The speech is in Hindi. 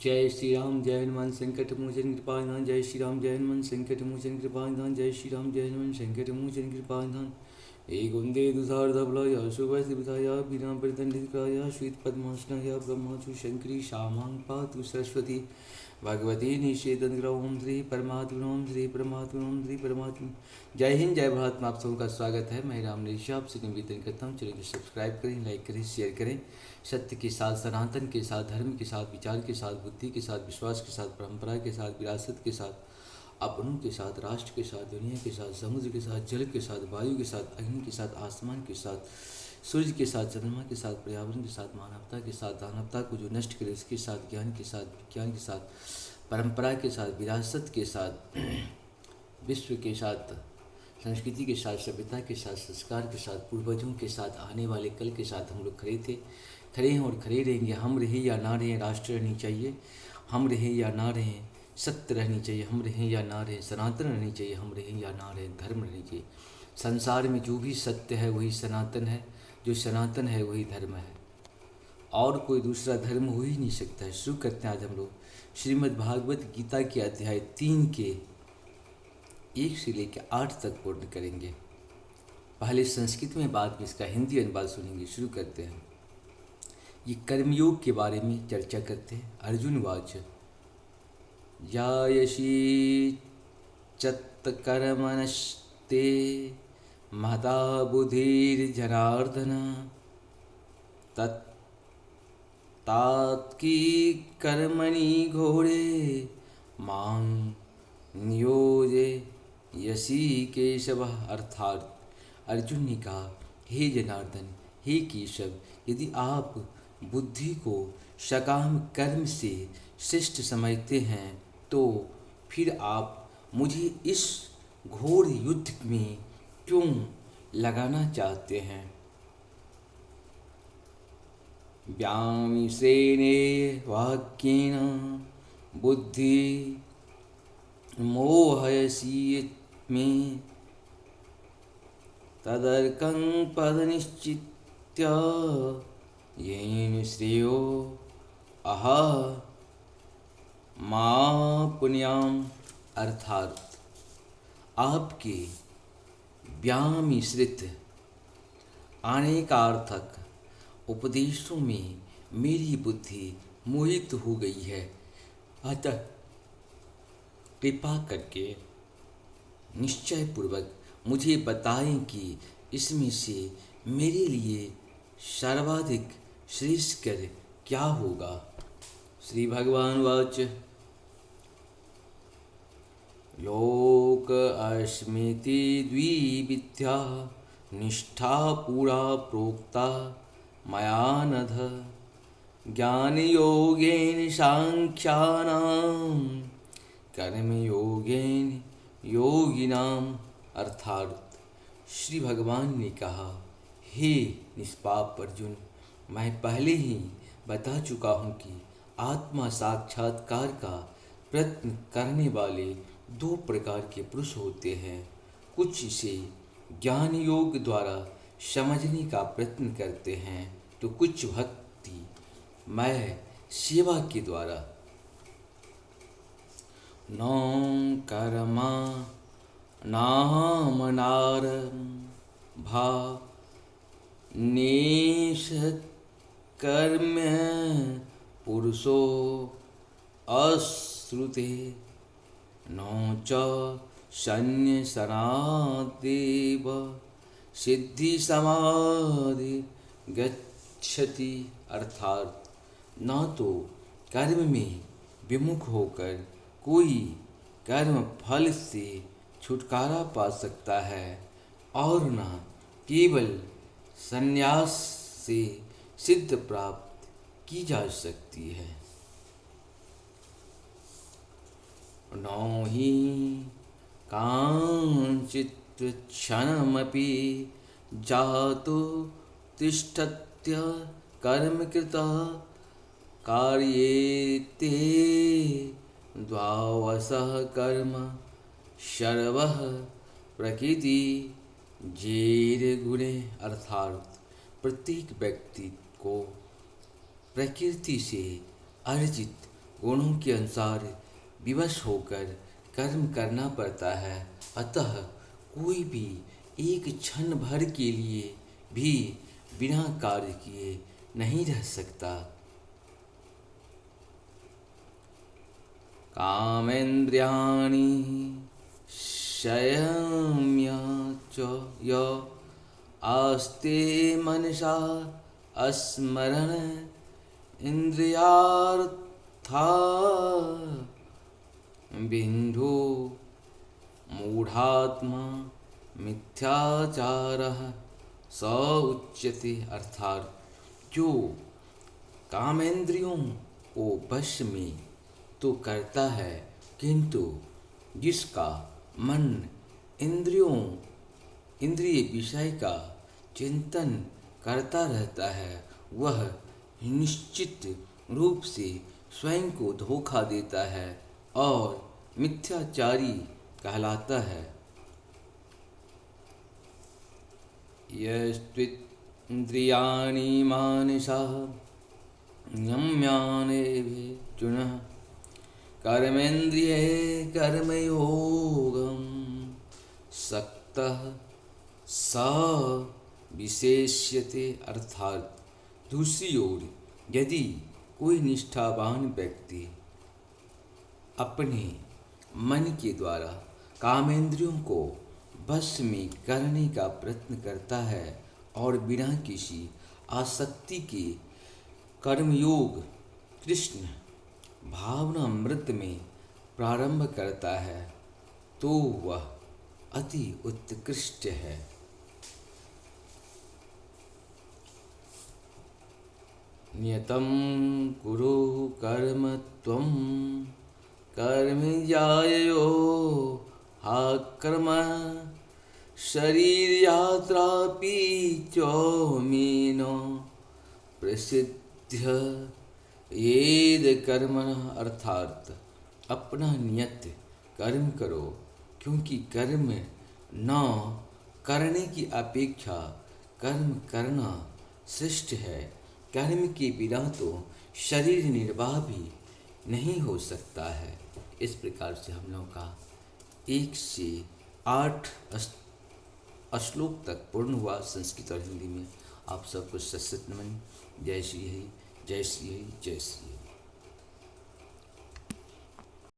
जय श्री राम जय हनुमान संकट मोचन कृपा निधान। जय श्री राम जय हनुमान संकट मोचन कृपा निधान। जय श्री राम जय हनुमान संकट मोचन कृपा निधान। एक वंदे दुसार्धबलाय शुभसिद्धाय वीरां प्रदंडिकाय श्वेत पद्मासनाय ब्रह्माचु शंकरी श्यामां पातु सरस्वती भगवती निषेधन ओम श्री परमात्मा ओम श्री परमात्मा ओम श्री परमात्मा। जय हिंद जय भारत में आप सबका स्वागत है। मैं राम निशा आपसे निवेदन करता हूँ, चलिए सब्सक्राइब करें, लाइक करें, शेयर करें। सत्य के साथ, सनातन के साथ, धर्म के साथ, विचार के साथ, बुद्धि के साथ, विश्वास के साथ, परंपरा के साथ, विरासत के साथ, अपनों के साथ, राष्ट्र के साथ, दुनिया के साथ, समुद्र के साथ, जल के साथ, वायु के साथ, अग्नि के साथ, आसमान के साथ, सूर्य के साथ, चंद्रमा के साथ, पर्यावरण के साथ, मानवता के साथ, दानवता को जो नष्ट करे उसके साथ, ज्ञान के साथ, विज्ञान के साथ, परंपरा के साथ, विरासत के साथ, विश्व के साथ, संस्कृति के साथ, सभ्यता के साथ, संस्कार के साथ, पूर्वजों के साथ, आने वाले कल के साथ हम लोग खड़े थे, खड़े हैं और खड़े रहेंगे। हम रहे या ना रहें, राष्ट्र रहनी चाहिए। हम रहें या ना रहें, सत्य रहनी चाहिए। हम रहें या ना रहें, सनातन रहनी चाहिए। हम रहें या ना रहें, धर्म रहनी चाहिए। संसार में जो भी सत्य है वही सनातन है, जो सनातन है वही धर्म है, और कोई दूसरा धर्म हो ही नहीं सकता है। शुरू करते हैं आज हम लोग श्रीमद् भागवत गीता के अध्याय 3 के 1 से लेकर 8 तक पूर्ण करेंगे। पहले संस्कृत में, बाद में इसका हिंदी अनुवाद सुनेंगे। शुरू करते हैं। ये कर्मयोग के बारे में चर्चा करते हैं। अर्जुन वाच जायसी चत्कर्मणस्ते महता बुद्धिर्जनार्दन तत्तात्की कर्मणि घोरे मां नियोजे यसी केशव। अर्थात अर्जुन ने कहा, हे जनार्दन, हे केशव, यदि आप बुद्धि को सकाम कर्म से श्रेष्ठ समझते हैं तो फिर आप मुझे इस घोर युद्ध में क्यों लगाना चाहते हैं। व्यामिश्रेणे वाक्येन बुद्धि मोहयसी में तदर्कं पदनिश्चित्य येन श्रेयो अहा मा पुण्याम। अर्थात आपके व्यामिश्रित अनेकार्थक उपदेशों में मेरी बुद्धि मोहित हो गई है, अतः कृपा करके निश्चय पूर्वक मुझे बताएं कि इसमें से मेरे लिए सर्वाधिक श्रेष्ठ कर क्या होगा। श्री भगवान वाच लोक अस्मिति द्विविद्या निष्ठा पूरा प्रोक्ता मया नघ ज्ञान योगेन सांख्यानां कर्म योगेन योगिनाम। अर्थात श्री भगवान ने कहा, हे निष्पाप अर्जुन, मैं पहले ही बता चुका हूँ कि आत्मा साक्षात्कार का प्रयत्न करने वाले 2 प्रकार के पुरुष होते हैं। कुछ इसे ज्ञान योग द्वारा समझने का प्रयत्न करते हैं तो कुछ भक्ति मैं सेवा के द्वारा। नौं कर्मा नाम नारंभा निष्कर्म्य पुरुषो अश्रुते नौ च संन्यसनादेव सिद्धि समाधि गच्छति। अर्थात न तो कर्म में विमुख होकर कोई कर्म फल से छुटकारा पा सकता है और न केवल संन्यास से सिद्ध प्राप्त की जा सकती है। नौ ही कांचित् क्षणमपि जातो तिष्ठत्य कर्म कृतः कार्येते द्वावसः कर्म सर्वः प्रकृति जेर गुणे। अर्थात प्रत्येक व्यक्ति को प्रकृति से अर्जित गुणों के अनुसार विवश होकर कर्म करना पड़ता है। अतः कोई भी एक क्षण भर के लिए भी बिना कार्य किए नहीं रह सकता। कामेन्द्रियाणि संयम्य च य आस्ते मनसा स्मरण इंद्रियार्था बिंदु मूढ़ात्मा मिथ्याचारः स उच्यते। अर्थात जो कामेंद्रियों को वश में तो करता है, किंतु जिसका मन इंद्रिय विषय का चिंतन करता रहता है, वह निश्चित रूप से स्वयं को धोखा देता है और मिथ्याचारी कहलाता है। यस्त्विन्द्रियाणि मानसः नियम्यानेऽर्जुन कर्मेन्द्रिये कर्मयोगं सक्तः स विशेष्यते। अर्थात दूसरी ओर यदि कोई निष्ठावान व्यक्ति अपने मन के द्वारा कामेंद्रियों को वश में करने का प्रयत्न करता है और बिना किसी आसक्ति के कर्मयोग कृष्ण भावनामृत में प्रारंभ करता है, तो वह अति उत्कृष्ट है। नियतं कुरु कर्म त्वं कर्मज्यायो कर्म शरीरयात्रापि चौमेन प्रसिद्ध येद कर्मणः। अर्थात अपना नियत कर्म करो, क्योंकि कर्म न करने की अपेक्षा कर्म करना श्रेष्ठ है। कर्म के बिना तो शरीर निर्वाह भी नहीं हो सकता है। इस प्रकार से हम लोग का 1 से 8 श्लोक तक पूर्ण हुआ संस्कृत और हिंदी में। आप सबको सशक्त नमन। जय श्री हरि, जय श्री हरि, जय श्री हरि।